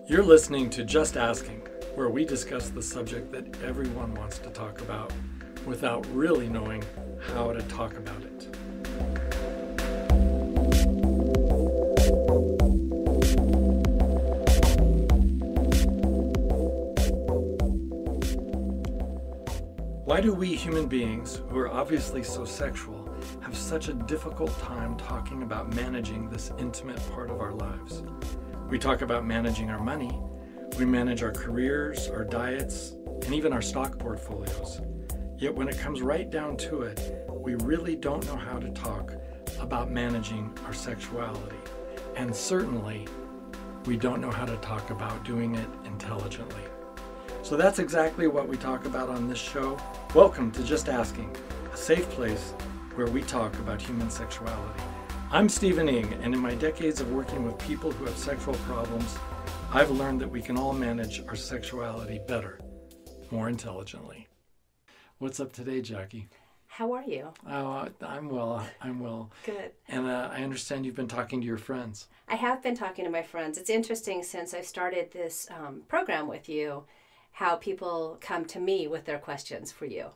You're listening to Just Asking, where we discuss the subject that everyone wants to talk about without really knowing how to talk about it. Why do we human beings, who are obviously so sexual, have such a difficult time talking about managing this intimate part of our lives? We talk about managing our money, we manage our careers, our diets, and even our stock portfolios. Yet when it comes right down to it, we really don't know how to talk about managing our sexuality. And certainly, we don't know how to talk about doing it intelligently. So that's exactly what we talk about on this show. Welcome to Just Asking, a safe place where we talk about human sexuality. I'm Stephen Ng, and in my decades of working with people who have sexual problems, I've learned that we can all manage our sexuality better, more intelligently. What's up today, Jackie? How are you? Oh, I'm well. Good. And I understand you've been talking to your friends. I have been talking to my friends. It's interesting since I started this program with you, how people come to me with their questions for you.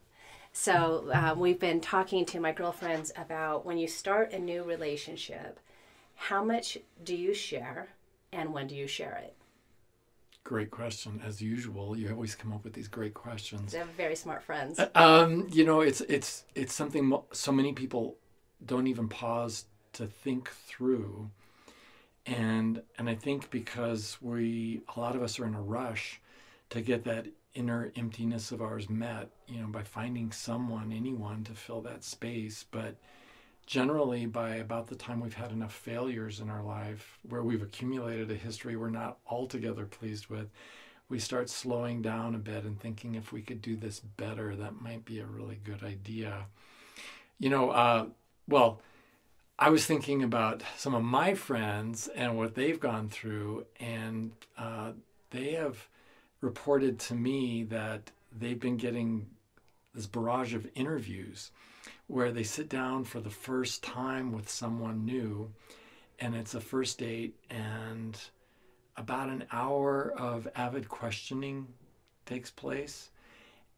So we've been talking to my girlfriends about when you start a new relationship, how much do you share and when do you share it? Great question. As usual, you always come up with these great questions. They're very smart friends. It's something so many people don't even pause to think through. And I think because a lot of us are in a rush to get that inner emptiness of ours met, by finding anyone to fill that space. But generally, by about the time we've had enough failures in our life where we've accumulated a history we're not altogether pleased with, we start slowing down a bit and thinking if we could do this better, that might be a really good idea. I was thinking about some of my friends and what they've gone through, and they have reported to me that they've been getting this barrage of interviews where they sit down for the first time with someone new, and it's a first date, and about an hour of avid questioning takes place,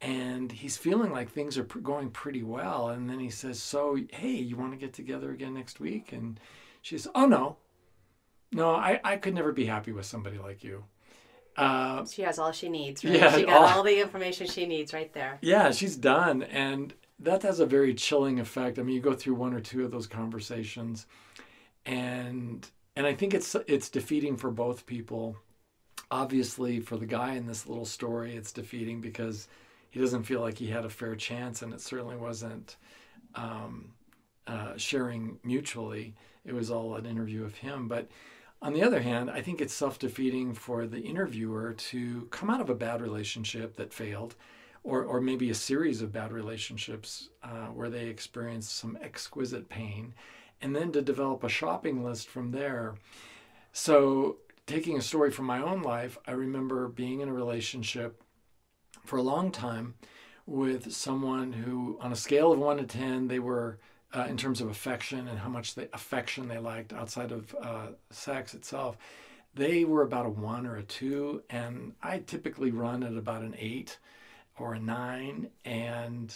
and he's feeling like things are going pretty well, and then he says, "So, hey, you want to get together again next week?" And she says, "Oh, no, I could never be happy with somebody like you." She has all she needs, right? Yeah, she got all the information she needs right there. Yeah, she's done. And that has a very chilling effect. I mean, you go through one or two of those conversations, and I think it's defeating for both people. Obviously, for the guy in this little story, it's defeating because he doesn't feel like he had a fair chance, and it certainly wasn't sharing mutually. It was all an interview of him. But on the other hand, I think it's self-defeating for the interviewer to come out of a bad relationship that failed, or maybe a series of bad relationships where they experienced some exquisite pain, and then to develop a shopping list from there. So taking a story from my own life, I remember being in a relationship for a long time with someone who, on a scale of 1 to 10, they were in terms of affection and how much affection they liked outside of sex itself, they were about a 1 or a 2, and I typically run at about an 8 or a 9, and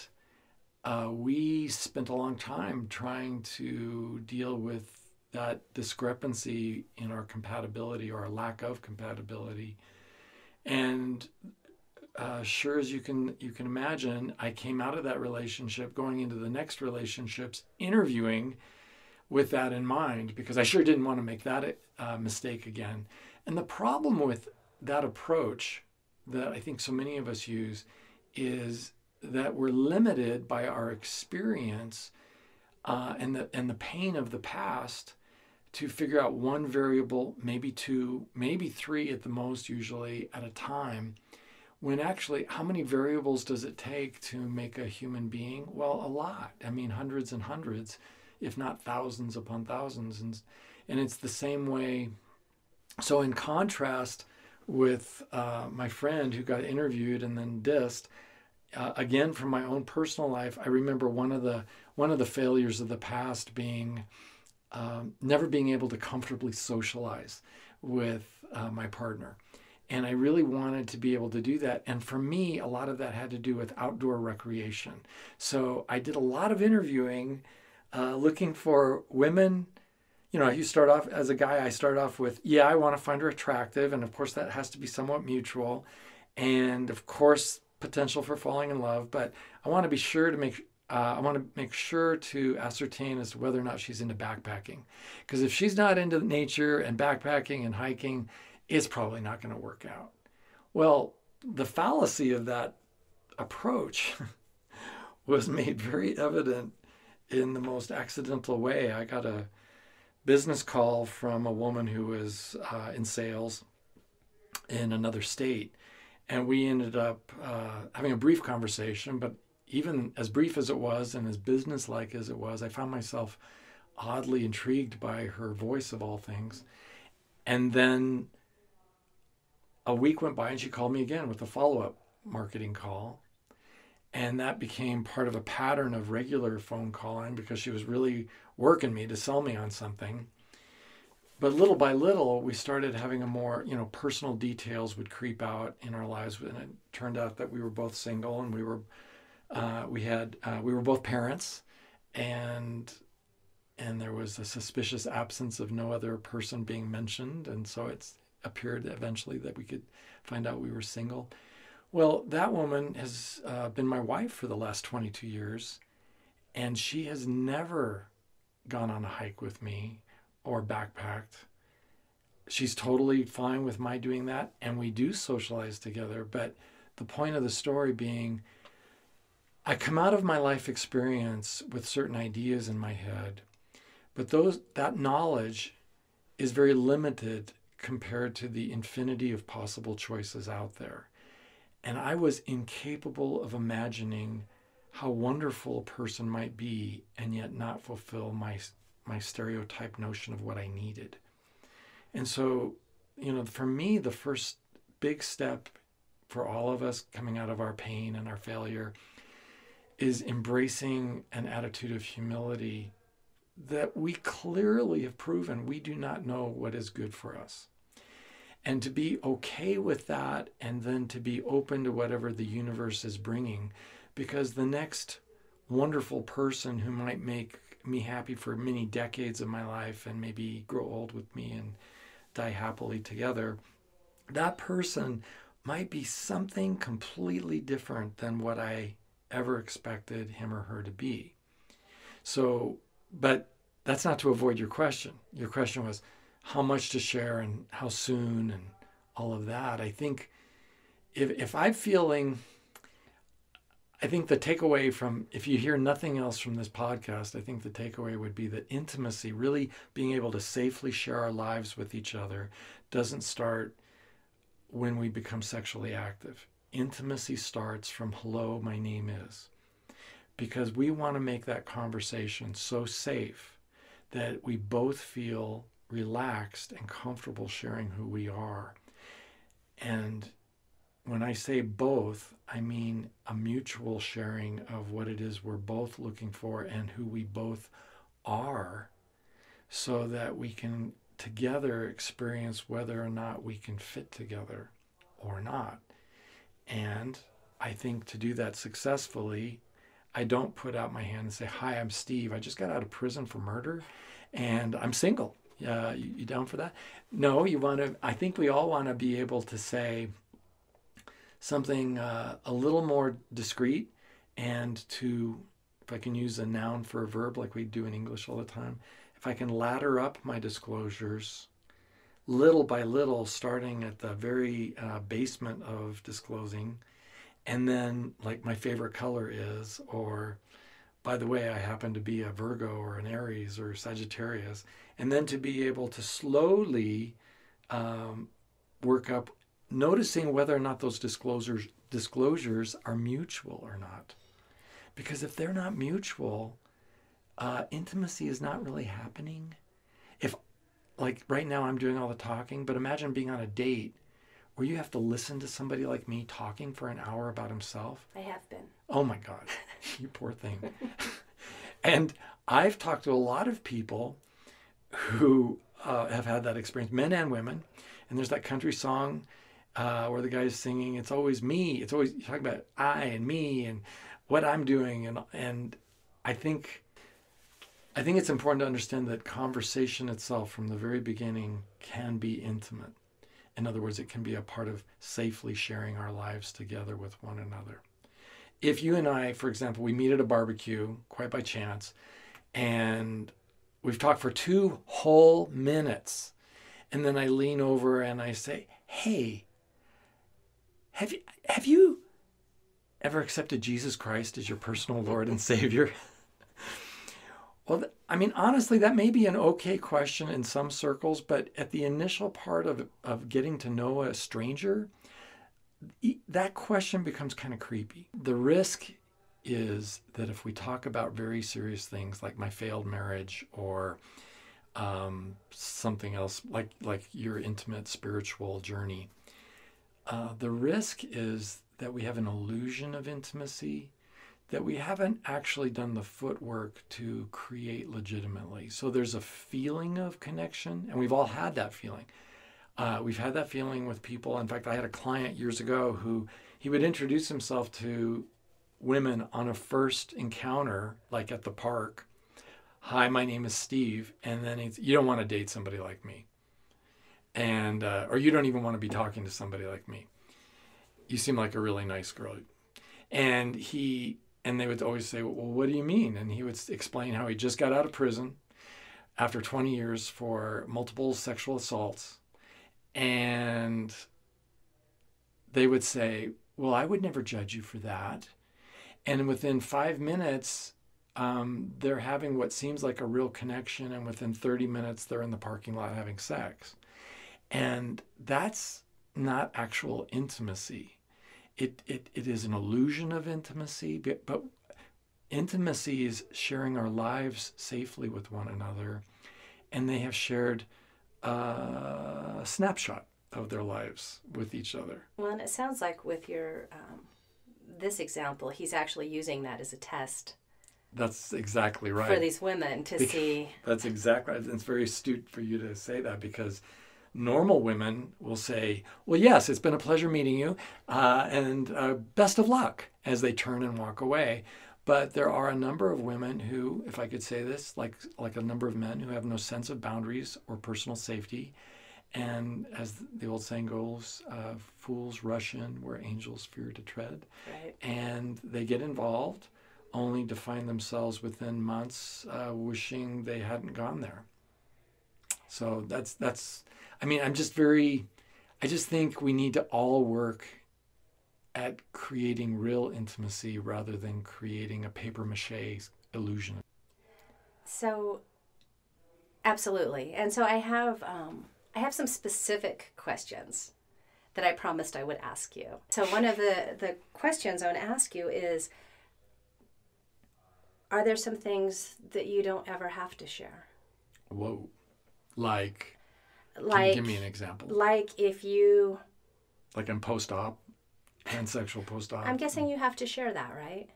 we spent a long time trying to deal with that discrepancy in our compatibility or our lack of compatibility. And sure as you can imagine, I came out of that relationship going into the next relationships, interviewing with that in mind, because I sure didn't want to make that mistake again. And the problem with that approach that I think so many of us use is that we're limited by our experience and the pain of the past to figure out one variable, maybe 2, maybe 3 at the most, usually at a time. When actually, how many variables does it take to make a human being? Well, a lot. I mean, hundreds and hundreds, if not thousands upon thousands. And it's the same way. So in contrast with my friend who got interviewed and then dissed, again, from my own personal life, I remember one of the failures of the past being never being able to comfortably socialize with my partner. And I really wanted to be able to do that. And for me, a lot of that had to do with outdoor recreation. So I did a lot of interviewing, looking for women. You know, you start off as a guy, I start off with, yeah, I want to find her attractive. And of course, that has to be somewhat mutual. And of course, potential for falling in love. But I want to be sure to I want to make sure to ascertain as to whether or not she's into backpacking. Because if she's not into nature and backpacking and hiking, it's probably not going to work out. Well, the fallacy of that approach was made very evident in the most accidental way. I got a business call from a woman who was in sales in another state. And we ended up having a brief conversation, but even as brief as it was and as businesslike as it was, I found myself oddly intrigued by her voice of all things. And then a week went by and she called me again with a follow-up marketing call. And that became part of a pattern of regular phone calling because she was really working me to sell me on something. But little by little, we started having a more, personal details would creep out in our lives. And it turned out that we were both single and we were both parents, and there was a suspicious absence of no other person being mentioned. And so it's appeared eventually that we could find out we were single. Well, that woman has been my wife for the last 22 years, and she has never gone on a hike with me or backpacked. She's totally fine with my doing that, and we do socialize together. But the point of the story being, I come out of my life experience with certain ideas in my head, but that knowledge is very limited compared to the infinity of possible choices out there. And I was incapable of imagining how wonderful a person might be and yet not fulfill my stereotype notion of what I needed. And so, for me, the first big step for all of us coming out of our pain and our failure is embracing an attitude of humility that we clearly have proven we do not know what is good for us. And to be okay with that, and then to be open to whatever the universe is bringing, because the next wonderful person who might make me happy for many decades of my life and maybe grow old with me and die happily together, that person might be something completely different than what I ever expected him or her to be. So, but that's not to avoid your question. Your question was how much to share and how soon and all of that. I think if I'm feeling, I think the takeaway from, if you hear nothing else from this podcast, I think the takeaway would be that intimacy, really being able to safely share our lives with each other, doesn't start when we become sexually active. Intimacy starts from hello, my name is. Because we want to make that conversation so safe that we both feel relaxed and comfortable sharing who we are. And when I say both, I mean a mutual sharing of what it is we're both looking for and who we both are, so that we can together experience whether or not we can fit together or not. And I think to do that successfully, I don't put out my hand and say, hi, I'm Steve. I just got out of prison for murder and I'm single. You down for that? No, I think we all want to be able to say something a little more discreet, and to, if I can use a noun for a verb like we do in English all the time, if I can ladder up my disclosures little by little, starting at the very basement of disclosing, and then like my favorite color is, or by the way, I happen to be a Virgo or an Aries or Sagittarius, and then to be able to slowly work up, noticing whether or not those disclosures are mutual or not. Because if they're not mutual, intimacy is not really happening. If, like right now I'm doing all the talking, but imagine being on a date where you have to listen to somebody like me talking for an hour about himself. I have been. Oh my God, you poor thing. And I've talked to a lot of people who have had that experience, men and women. And there's that country song, where the guy's singing, it's always me. It's always you talk about I and me and what I'm doing, and I think it's important to understand that conversation itself from the very beginning can be intimate. In other words, it can be a part of safely sharing our lives together with one another. If you and I, for example, we meet at a barbecue quite by chance, and we've talked for 2 whole minutes, and then I lean over and I say, hey, have you ever accepted Jesus Christ as your personal Lord and Savior? Well, I mean, honestly, that may be an okay question in some circles, but at the initial part of getting to know a stranger, that question becomes kind of creepy. The risk is that if we talk about very serious things like my failed marriage or something else like your intimate spiritual journey, the risk is that we have an illusion of intimacy that we haven't actually done the footwork to create legitimately. So there's a feeling of connection, and we've all had that feeling. We've had that feeling with people. In fact, I had a client years ago who he would introduce himself to women on a first encounter, like at the park. Hi, my name is Steve. And then you don't want to date somebody like me. And, or you don't even want to be talking to somebody like me. You seem like a really nice girl. And they would always say, well, what do you mean? And he would explain how he just got out of prison after 20 years for multiple sexual assaults. And they would say, well, I would never judge you for that. And within 5 minutes, they're having what seems like a real connection. And within 30 minutes, they're in the parking lot having sex. And that's not actual intimacy. It is an illusion of intimacy, but intimacy is sharing our lives safely with one another. And they have shared a snapshot of their lives with each other. Well, and it sounds like with your this example, he's actually using that as a test. That's exactly right. For these women to see. That's exactly right. It's very astute for you to say that, because normal women will say, well, yes, it's been a pleasure meeting you, and best of luck, as they turn and walk away. But there are a number of women who, if I could say this, like a number of men who have no sense of boundaries or personal safety. And as the old saying goes, fools rush in where angels fear to tread. Right. And they get involved only to find themselves within months wishing they hadn't gone there. So that's I mean, I just think we need to all work at creating real intimacy rather than creating a papier-mâché illusion. So, absolutely. And so I have some specific questions that I promised I would ask you. So one of the questions I want to ask you is, are there some things that you don't ever have to share? Whoa. Like, can you give me an example? Like if you... Like in post-op? Transsexual post-op? I'm guessing you have to share that, right?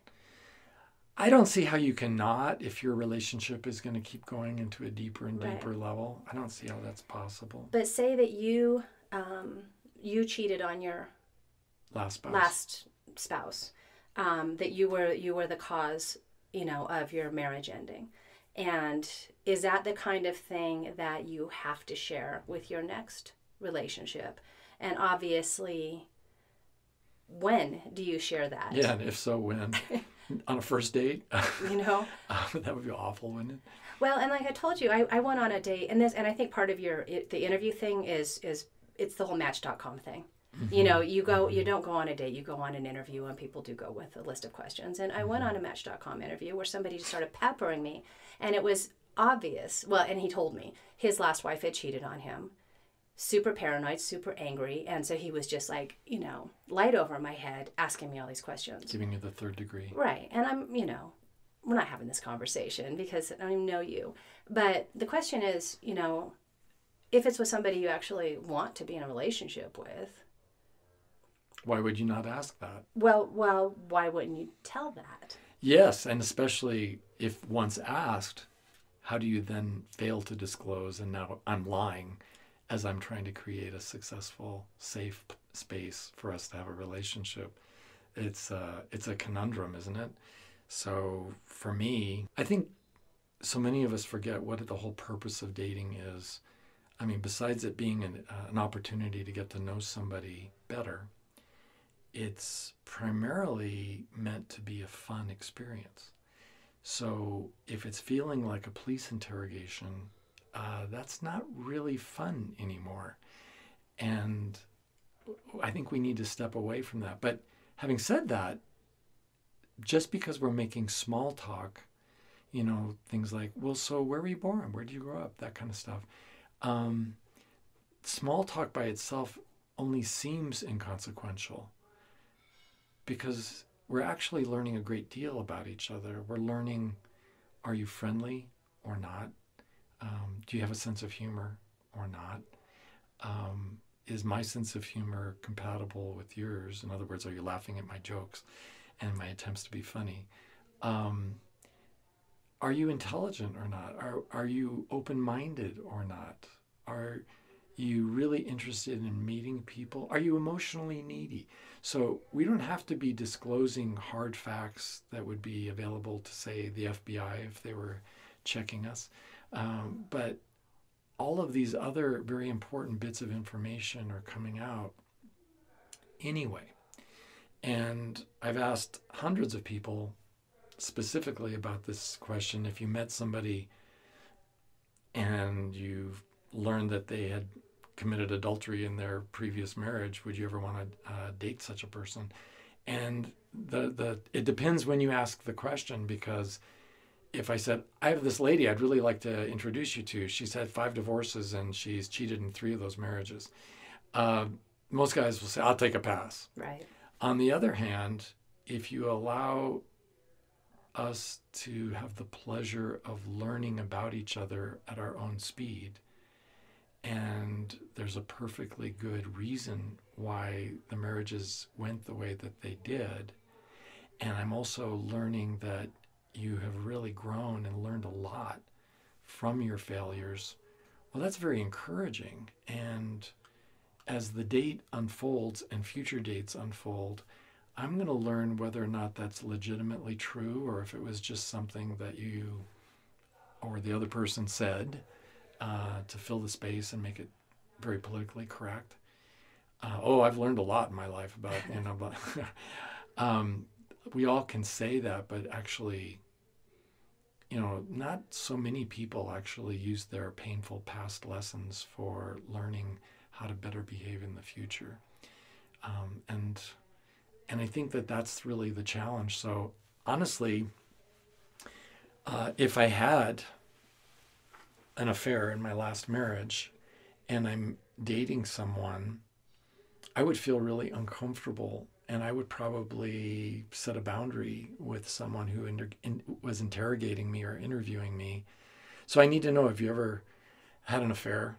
I don't see how you cannot if your relationship is going to keep going into a deeper and deeper level. I don't see how that's possible. But say that you cheated on your last spouse, that you were the cause, of your marriage ending. And is that the kind of thing that you have to share with your next relationship? And obviously, when do you share that? Yeah, and if so, when? On a first date? That would be awful, wouldn't it? Well, and like I told you, I went on a date, and I think part of the interview thing is it's the whole Match.com thing. Mm-hmm. You don't go on a date, you go on an interview, and people do go with a list of questions. And I went on a Match.com interview where somebody just started peppering me, and it was obvious. Well, and he told me his last wife had cheated on him. Super paranoid, super angry, and so he was just like, light over my head, asking me all these questions. Giving you the third degree. Right, and I'm, we're not having this conversation because I don't even know you. But the question is, if it's with somebody you actually want to be in a relationship with. Why would you not ask that? Well, why wouldn't you tell that? Yes, and especially if once asked, how do you then fail to disclose, and now I'm lying as I'm trying to create a successful, safe space for us to have a relationship. It's a conundrum, isn't it? So for me, I think so many of us forget what the whole purpose of dating is. I mean, besides it being an opportunity to get to know somebody better, it's primarily meant to be a fun experience. So if it's feeling like a police interrogation, that's not really fun anymore. And I think we need to step away from that. But having said that, just because we're making small talk, things like, well, so where were you born? Where did you grow up? That kind of stuff. Small talk by itself only seems inconsequential because we're actually learning a great deal about each other. We're learning, are you friendly or not? Do you have a sense of humor or not? Is my sense of humor compatible with yours? In other words, are you laughing at my jokes and my attempts to be funny? Are you intelligent or not? Are you open-minded or not? Are you really interested in meeting people? Are you emotionally needy? So we don't have to be disclosing hard facts that would be available to, say, the FBI if they were checking us. But all of these other very important bits of information are coming out anyway. And I've asked hundreds of people specifically about this question. If you met somebody and you've learned that they had committed adultery in their previous marriage, would you ever want to date such a person? And it depends when you ask the question, because if I said, I have this lady I'd really like to introduce you to, she's had 5 divorces and she's cheated in 3 of those marriages, most guys will say, I'll take a pass. Right. On the other hand, if you allow us to have the pleasure of learning about each other at our own speed, and there's a perfectly good reason why the marriages went the way that they did, and I'm also learning that you have really grown and learned a lot from your failures, well, that's very encouraging. And as the date unfolds and future dates unfold, I'm going to learn whether or not that's legitimately true, or if it was just something that you or the other person said to fill the space and make it very politically correct. I've learned a lot in my life about, we all can say that, but actually, not so many people actually use their painful past lessons for learning how to better behave in the future. And I think that that's really the challenge. So honestly, if I had an affair in my last marriage and I'm dating someone, I would feel really uncomfortable, and I would probably set a boundary with someone who was interrogating me or interviewing me. So I need to know, have you ever had an affair?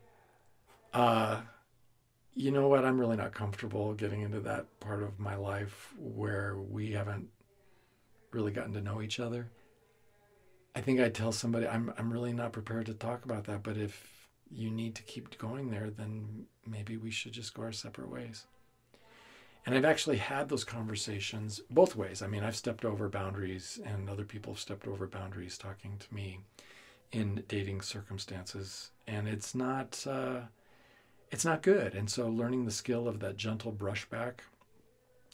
You know what? I'm really not comfortable getting into that part of my life where we haven't really gotten to know each other. I think I'd tell somebody, I'm really not prepared to talk about that, but if you need to keep going there, then maybe we should just go our separate ways. And I've actually had those conversations both ways. I mean, I've stepped over boundaries and other people have stepped over boundaries talking to me in dating circumstances. And it's not good. And so learning the skill of that gentle brushback,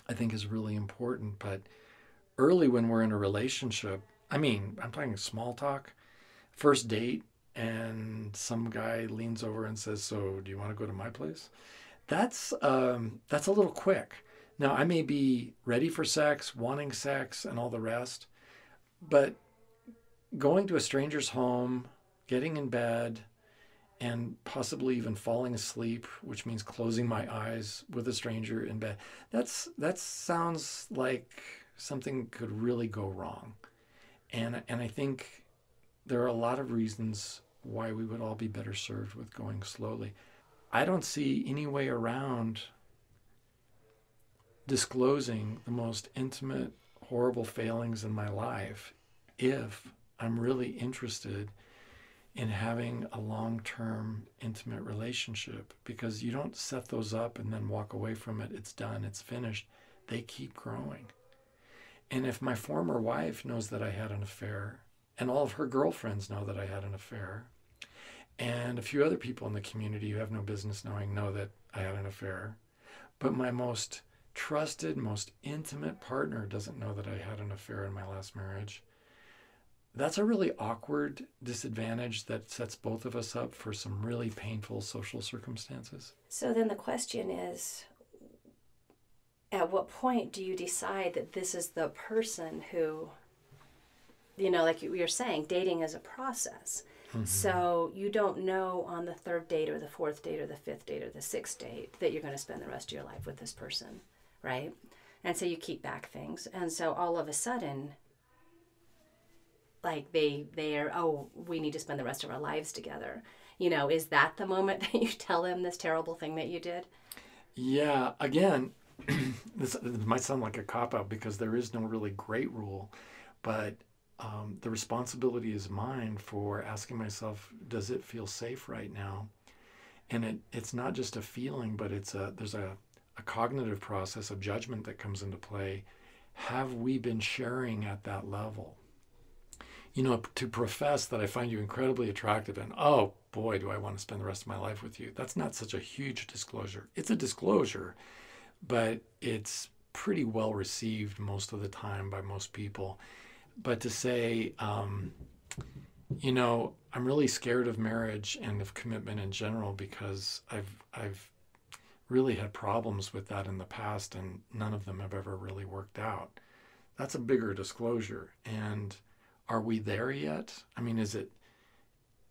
I think, is really important. But early when we're in a relationship, I'm talking small talk, first date, and some guy leans over and says, so do you want to go to my place? That's a little quick. Now, I may be ready for sex, wanting sex, and all the rest, but going to a stranger's home, getting in bed, and possibly even falling asleep, which means closing my eyes with a stranger in bed, that sounds like something could really go wrong. And I think there are a lot of reasons why we would all be better served with going slowly. I don't see any way around disclosing the most intimate, horrible failings in my life if I'm really interested in having a long-term intimate relationship, because you don't set those up and then walk away from it. It's done, it's finished. They keep growing. And if my former wife knows that I had an affair, and all of her girlfriends know that I had an affair, and a few other people in the community who have no business knowing know that I had an affair, but my most trusted, most intimate partner doesn't know that I had an affair in my last marriage, that's a really awkward disadvantage that sets both of us up for some really painful social circumstances. So then the question is, at what point do you decide that this is the person who, like you were saying, dating is a process. Mm-hmm. So you don't know on the third date or the fourth date or the fifth date or the sixth date that you're going to spend the rest of your life with this person, right? And so you keep back things. And so all of a sudden, like they are, oh, we need to spend the rest of our lives together. Is that the moment that you tell them this terrible thing that you did? Yeah, again, this might sound like a cop-out because there is no really great rule, but the responsibility is mine for asking myself, does it feel safe right now? And it's not just a feeling, but there's a cognitive process, a judgment that comes into play. Have we been sharing at that level? To profess that I find you incredibly attractive and, oh boy, do I want to spend the rest of my life with you, that's not such a huge disclosure. It's a disclosure, but it's pretty well received most of the time by most people. But to say, I'm really scared of marriage and of commitment in general because I've really had problems with that in the past and none of them have ever really worked out. That's a bigger disclosure. And are we there yet? I mean,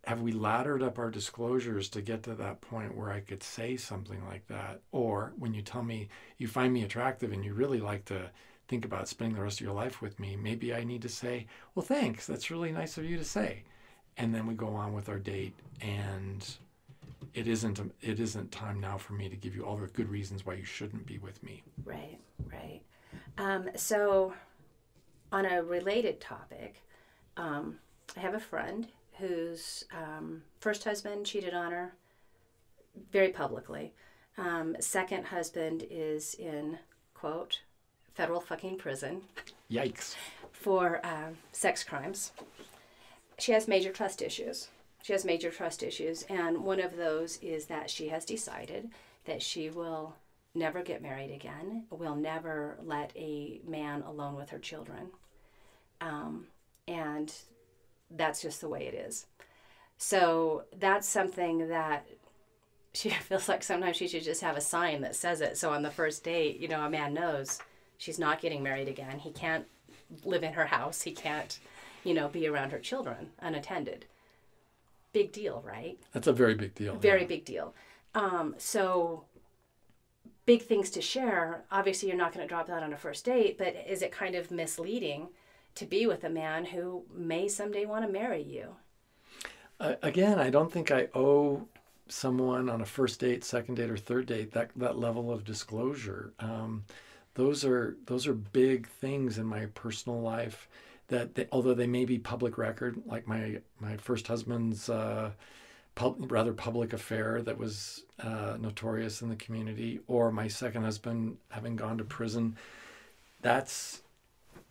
have we laddered up our disclosures to get to that point where I could say something like that? Or when you tell me you find me attractive and you really like to think about spending the rest of your life with me, maybe I need to say, well, thanks, that's really nice of you to say. And then we go on with our date, and it isn't time now for me to give you all the good reasons why you shouldn't be with me. Right. So on a related topic, I have a friend whose first husband cheated on her very publicly. Second husband is in, quote, federal fucking prison. Yikes. For sex crimes. She has major trust issues. And one of those is that she has decided that she will never get married again, will never let a man alone with her children. And that's just the way it is. So that's something that she feels like sometimes she should just have a sign that says it. So on the first date, a man knows she's not getting married again. He can't live in her house. He can't, be around her children unattended. Big deal, right? That's a very big deal. Very big deal. So big things to share. Obviously, you're not going to drop that on a first date, but is it kind of misleading to be with a man who may someday want to marry you? Again, I don't think I owe someone on a first date, second date, or third date that level of disclosure. Those are big things in my personal life that although they may be public record, like my first husband's rather public affair that was notorious in the community, or my second husband having gone to prison, that's,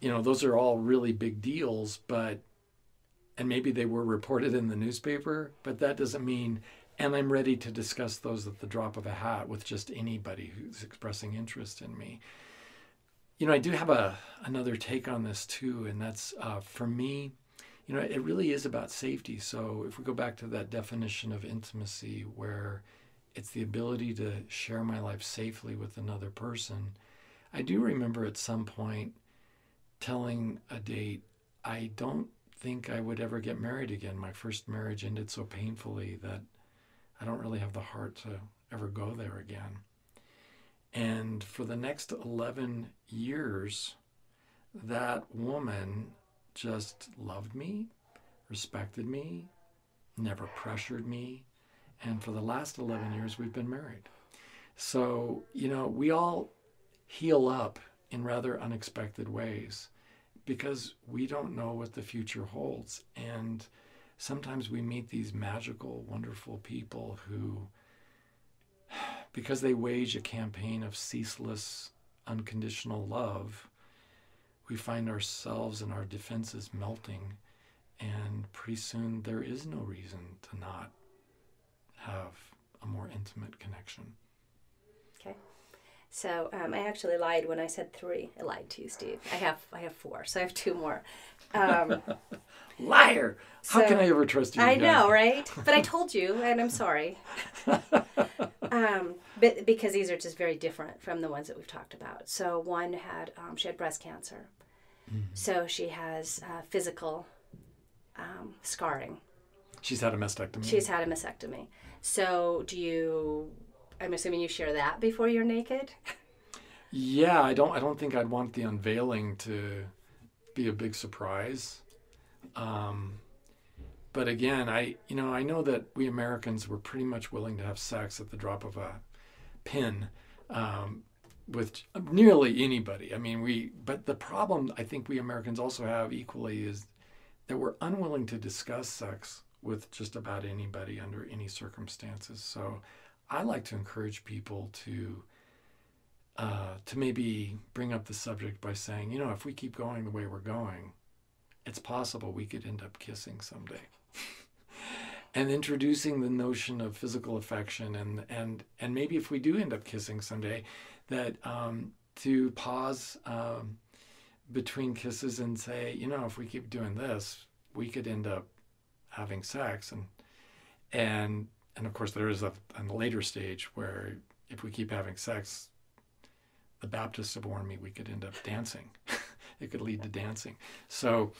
those are all really big deals, and maybe they were reported in the newspaper, but that doesn't mean, and I'm ready to discuss those at the drop of a hat with just anybody who's expressing interest in me. I do have another take on this too, and that's for me, it really is about safety. So if we go back to that definition of intimacy, where it's the ability to share my life safely with another person, I do remember at some point telling a date, I don't think I would ever get married again. My first marriage ended so painfully that I don't really have the heart to ever go there again. And for the next 11 years, that woman just loved me, respected me, never pressured me. And for the last 11 years, we've been married. So, we all heal up in rather unexpected ways because we don't know what the future holds. And sometimes we meet these magical, wonderful people who, because they wage a campaign of ceaseless, unconditional love, we find ourselves and our defenses melting, and pretty soon there is no reason to not have a more intimate connection. Okay. So I actually lied when I said 3. I lied to you, Steve. I have 4, so I have 2 more. Liar! How can I ever trust you I again? know, right? But I told you, and I'm sorry. But because these are just very different from the ones that we've talked about. So one had, she had breast cancer. Mm-hmm. So she has physical scarring. She's had a mastectomy. She's had a mastectomy. So I'm assuming you share that before you're naked? Yeah, I don't think I'd want the unveiling to be a big surprise. But again, I know that we Americans were pretty much willing to have sex at the drop of a pin with nearly anybody. I mean, but the problem I think we Americans also have equally is that we're unwilling to discuss sex with just about anybody under any circumstances. So I like to encourage people to maybe bring up the subject by saying, if we keep going the way we're going, it's possible we could end up kissing someday. And introducing the notion of physical affection and maybe if we do end up kissing someday, that to pause between kisses and say, if we keep doing this, we could end up having sex. And of course there is a later stage where if we keep having sex, the Baptists have warned me we could end up dancing. It could lead to dancing. So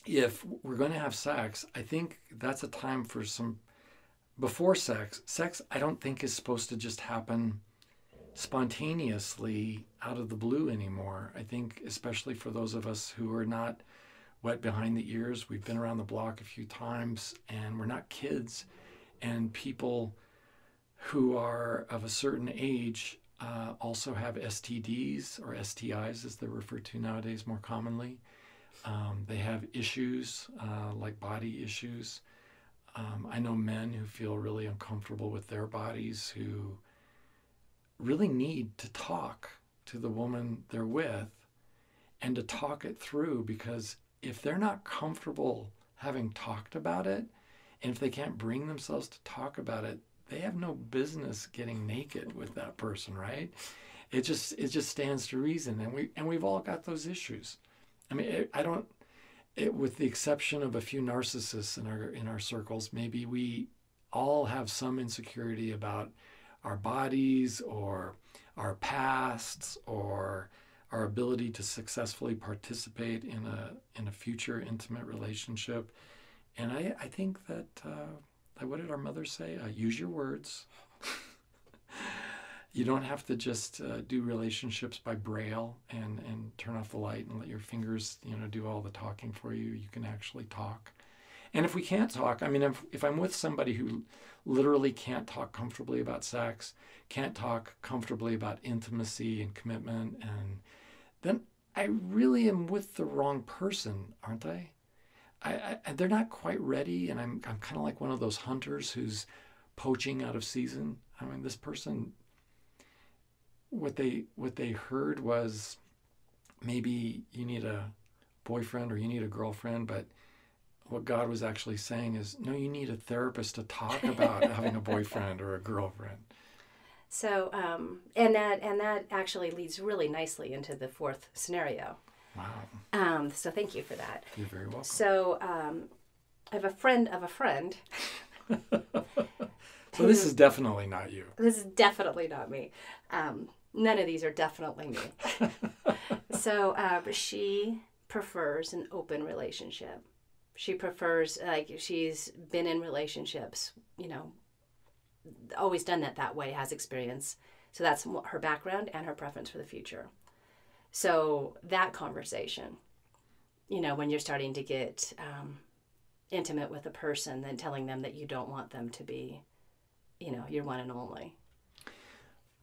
if we're going to have sex, I think that's a time for some, before sex. Sex, I don't think is supposed to just happen spontaneously out of the blue anymore. I think especially for those of us who are not wet behind the ears, we've been around the block a few times and we're not kids. And people who are of a certain age also have STDs or STIs as they're referred to nowadays more commonly. They have issues like body issues. I know men who feel really uncomfortable with their bodies who really need to talk to the woman they're with and to talk it through, because if they're not comfortable having talked about it, and if they can't bring themselves to talk about it, they have no business getting naked with that person, right? It just stands to reason, and we've all got those issues. I mean, with the exception of a few narcissists in our circles, maybe we all have some insecurity about our bodies or our pasts or our ability to successfully participate in a future intimate relationship. And I think that what did our mothers say? Use your words. You don't have to just do relationships by braille and turn off the light and let your fingers, do all the talking for you. You can actually talk. And if we can't talk, I mean, if I'm with somebody who literally can't talk comfortably about sex, can't talk comfortably about intimacy and commitment, and then I really am with the wrong person, aren't I? They're not quite ready, and I'm kind of like one of those hunters who's poaching out of season. I mean, this person, what they heard was maybe you need a boyfriend or you need a girlfriend, but what God was actually saying is, no, you need a therapist to talk about having a boyfriend or a girlfriend. So, and that actually leads really nicely into the 4th scenario. Wow. So thank you for that. You're very welcome. So, I have a friend of a friend. So this is definitely not you. This is definitely not me. None of these are definitely me. So, she prefers an open relationship. She prefers, she's been in relationships, always done that way, has experience. So that's her background and her preference for the future. So that conversation, when you're starting to get intimate with a person, then telling them that you don't want them to be, your one and only.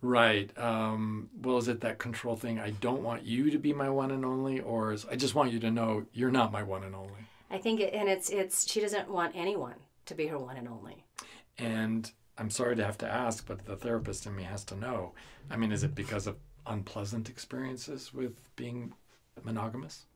Right. Well, is it that control thing? I don't want you to be my one and only, or I just want you to know you're not my one and only? I think, it's she doesn't want anyone to be her one and only. And I'm sorry to have to ask, but the therapist in me has to know. I mean, is it because of unpleasant experiences with being monogamous?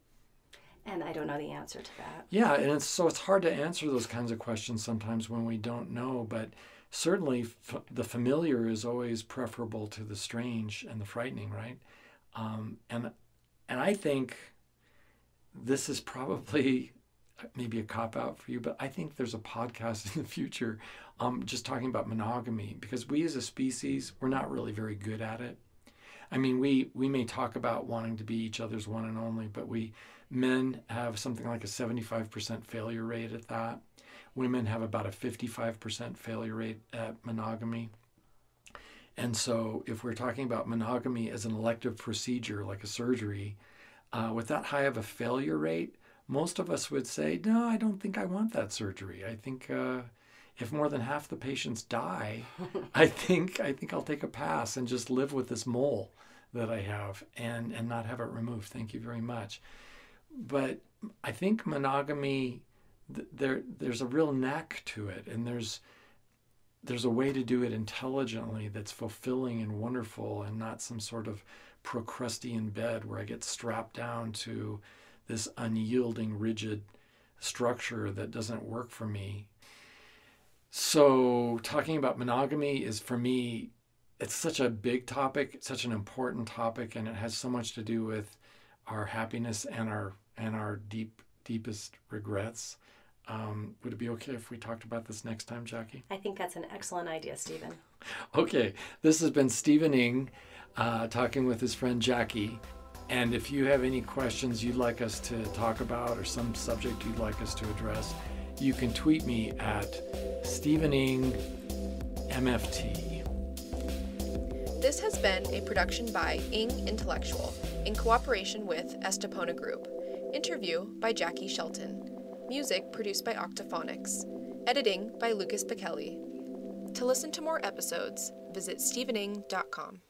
And I don't know the answer to that. Yeah, and it's hard to answer those kinds of questions sometimes when we don't know, but certainly the familiar is always preferable to the strange and the frightening, right? And I think this is probably maybe a cop-out for you, but I think there's a podcast in the future just talking about monogamy, because we as a species, we're not really very good at it. I mean, we may talk about wanting to be each other's one and only, but men have something like a 75% failure rate at that. Women have about a 55% failure rate at monogamy. And so if we're talking about monogamy as an elective procedure, like a surgery, with that high of a failure rate, most of us would say, no, I don't think I want that surgery. I think if more than half the patients die, I think I'll take a pass and just live with this mole that I have and not have it removed. Thank you very much. But I think monogamy, there's a real knack to it, and there's a way to do it intelligently that's fulfilling and wonderful, and not some sort of Procrustean bed where I get strapped down to this unyielding, rigid structure that doesn't work for me. So talking about monogamy is, for me, it's such a big topic, such an important topic, and it has so much to do with our happiness and our deepest regrets. Would it be okay if we talked about this next time, Jackie? I think that's an excellent idea, Stephen. Okay, this has been Stephen Ng talking with his friend Jackie. And if you have any questions you'd like us to talk about, or some subject you'd like us to address, you can tweet me at Stephen Ng MFT. This has been a production by Ng Intellectual in cooperation with Estepona Group. Interview by Jackie Shelton. Music produced by Octophonics. Editing by Lucas Pichelli. To listen to more episodes, visit stephening.com.